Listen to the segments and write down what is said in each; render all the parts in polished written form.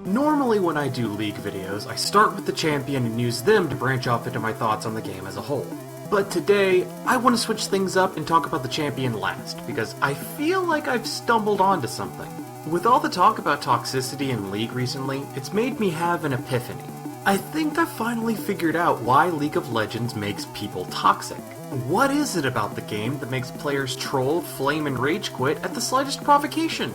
Normally when I do League videos, I start with the champion and use them to branch off into my thoughts on the game as a whole. But today, I want to switch things up and talk about the champion last, because I feel like I've stumbled onto something. With all the talk about toxicity in League recently, it's made me have an epiphany. I think I've finally figured out why League of Legends makes people toxic. What is it about the game that makes players troll, flame, and rage quit at the slightest provocation?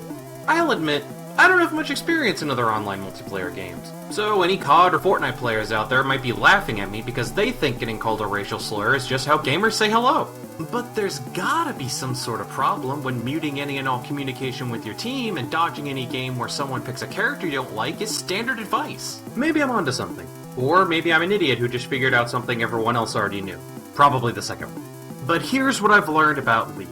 I'll admit, I don't have much experience in other online multiplayer games, so any COD or Fortnite players out there might be laughing at me because they think getting called a racial slur is just how gamers say hello. But there's gotta be some sort of problem when muting any and all communication with your team and dodging any game where someone picks a character you don't like is standard advice. Maybe I'm onto something. Or maybe I'm an idiot who just figured out something everyone else already knew. Probably the second one. But here's what I've learned about League.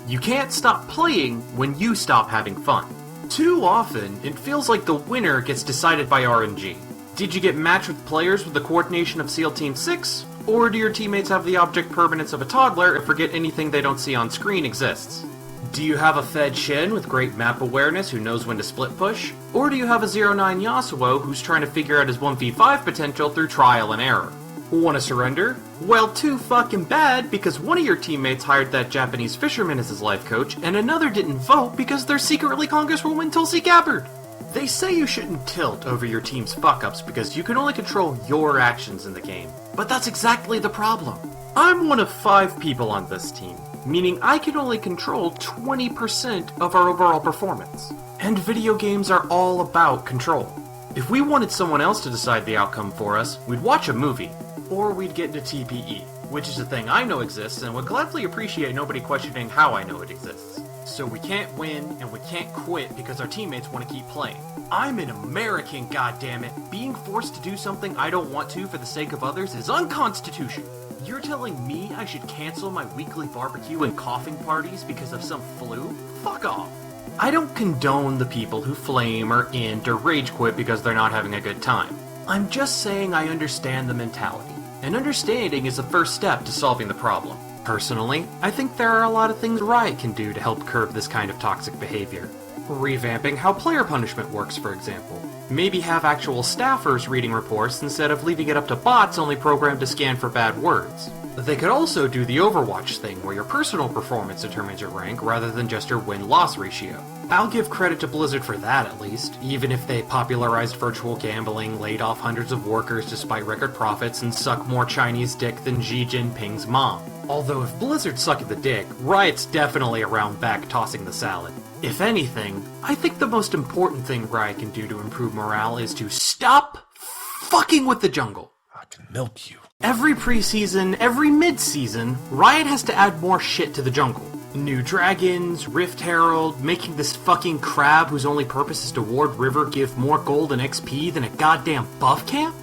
You can't stop playing when you stop having fun. Too often, it feels like the winner gets decided by RNG. Did you get matched with players with the coordination of SEAL Team 6? Or do your teammates have the object permanence of a toddler and forget anything they don't see on screen exists? Do you have a Fed Shin with great map awareness who knows when to split push? Or do you have a 09 Yasuo who's trying to figure out his 1v5 potential through trial and error? Wanna surrender? Well, too fucking bad, because one of your teammates hired that Japanese fisherman as his life coach, and another didn't vote because they're secretly Congresswoman Tulsi Gabbard. They say you shouldn't tilt over your team's fuck-ups because you can only control your actions in the game. But that's exactly the problem. I'm one of 5 people on this team, meaning I can only control 20% of our overall performance. And video games are all about control. If we wanted someone else to decide the outcome for us, we'd watch a movie. Or we'd get into TPE, which is a thing I know exists and would gladly appreciate nobody questioning how I know it exists. So we can't win and we can't quit because our teammates want to keep playing. I'm an American, goddammit. Being forced to do something I don't want to for the sake of others is unconstitutional. You're telling me I should cancel my weekly barbecue and coughing parties because of some flu? Fuck off. I don't condone the people who flame or int or rage quit because they're not having a good time. I'm just saying I understand the mentality, and understanding is the first step to solving the problem. Personally, I think there are a lot of things Riot can do to help curb this kind of toxic behavior. Revamping how player punishment works, for example. Maybe have actual staffers reading reports instead of leaving it up to bots only programmed to scan for bad words. They could also do the Overwatch thing, where your personal performance determines your rank rather than just your win-loss ratio. I'll give credit to Blizzard for that, at least, even if they popularized virtual gambling, laid off hundreds of workers despite record profits, and suck more Chinese dick than Xi Jinping's mom. Although if Blizzard's sucking the dick, Riot's definitely around back tossing the salad. If anything, I think the most important thing Riot can do to improve morale is to stop fucking with the jungle. I can milk you. Every preseason, every mid-season, Riot has to add more shit to the jungle. New dragons, Rift Herald, making this fucking crab whose only purpose is to ward river give more gold and XP than a goddamn buff camp?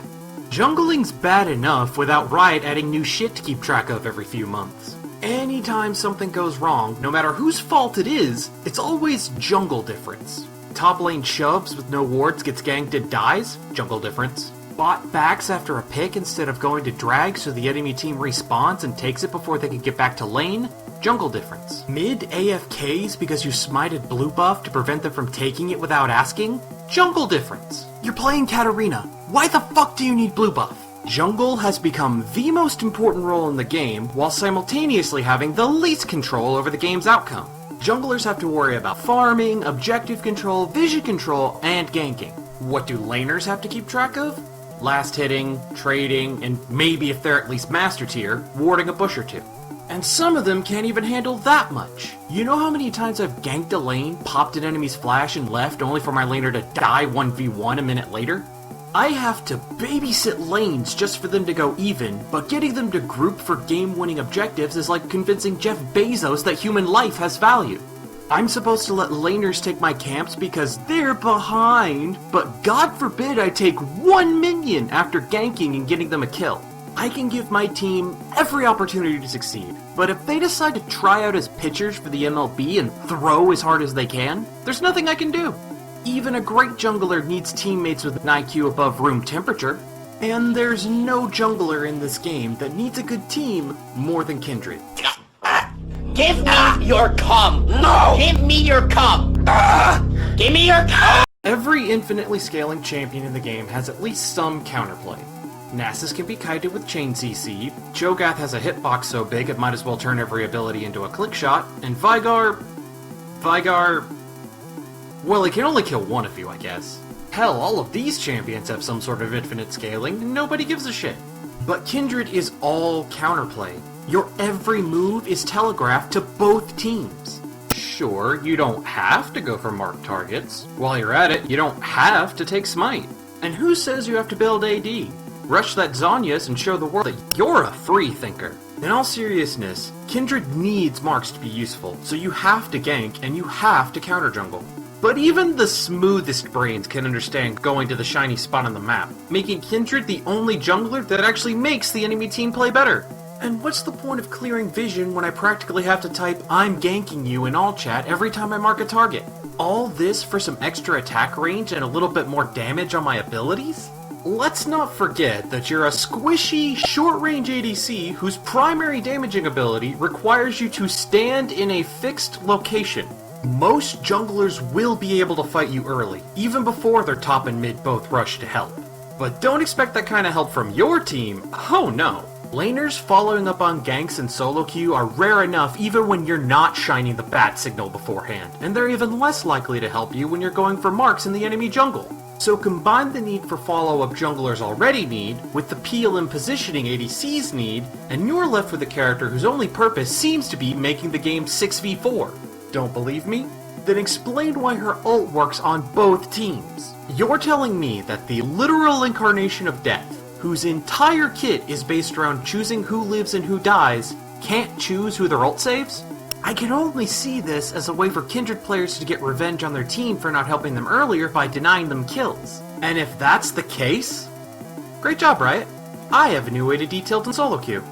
Jungling's bad enough without Riot adding new shit to keep track of every few months. Anytime something goes wrong, no matter whose fault it is, it's always jungle difference. Top lane shoves with no wards gets ganked and dies, jungle difference. Bot backs after a pick instead of going to drag so the enemy team respawns and takes it before they can get back to lane, jungle difference. Mid AFKs because you smited blue buff to prevent them from taking it without asking, jungle difference. You're playing Katarina, why the fuck do you need blue buff? Jungle has become the most important role in the game while simultaneously having the least control over the game's outcome. Junglers have to worry about farming, objective control, vision control, and ganking. What do laners have to keep track of? Last hitting, trading, and maybe if they're at least master tier, warding a bush or two. And some of them can't even handle that much. You know how many times I've ganked a lane, popped an enemy's flash, and left only for my laner to die 1v1 a minute later? I have to babysit lanes just for them to go even, but getting them to group for game-winning objectives is like convincing Jeff Bezos that human life has value. I'm supposed to let laners take my camps because they're behind, but God forbid I take 1 minion after ganking and getting them a kill. I can give my team every opportunity to succeed, but if they decide to try out as pitchers for the MLB and throw as hard as they can, there's nothing I can do. Even a great jungler needs teammates with an IQ above room temperature, and there's no jungler in this game that needs a good team more than Kindred. Give me your cum! No! Give me your cum! Give me your cum! Every infinitely scaling champion in the game has at least some counterplay. Nasus can be kited with Chain CC, Cho'Gath has a hitbox so big it might as well turn every ability into a click shot, and Veigar... well, he can only kill one of you, I guess. Hell, all of these champions have some sort of infinite scaling, and nobody gives a shit. But Kindred is all counterplay. Your every move is telegraphed to both teams. Sure, you don't have to go for marked targets. While you're at it, you don't have to take Smite. And who says you have to build AD? Rush that Zhonya's and show the world that you're a free thinker. In all seriousness, Kindred needs marks to be useful, so you have to gank and you have to counter jungle. But even the smoothest brains can understand going to the shiny spot on the map, making Kindred the only jungler that actually makes the enemy team play better. And what's the point of clearing vision when I practically have to type "I'm ganking you" in all chat every time I mark a target? All this for some extra attack range and a little bit more damage on my abilities? Let's not forget that you're a squishy, short-range ADC whose primary damaging ability requires you to stand in a fixed location. Most junglers will be able to fight you early, even before their top and mid both rush to help. But don't expect that kind of help from your team, oh no. Laners following up on ganks and solo queue are rare enough even when you're not shining the bat signal beforehand, and they're even less likely to help you when you're going for marks in the enemy jungle. So combine the need for follow-up junglers already need, with the peel and positioning ADCs need, and you're left with a character whose only purpose seems to be making the game 6v4. Don't believe me? Then explain why her ult works on both teams. You're telling me that the literal incarnation of death, whose entire kit is based around choosing who lives and who dies, can't choose who their ult saves? I can only see this as a way for Kindred players to get revenge on their team for not helping them earlier by denying them kills. And if that's the case, great job, Riot. I have a new way to detail in solo queue.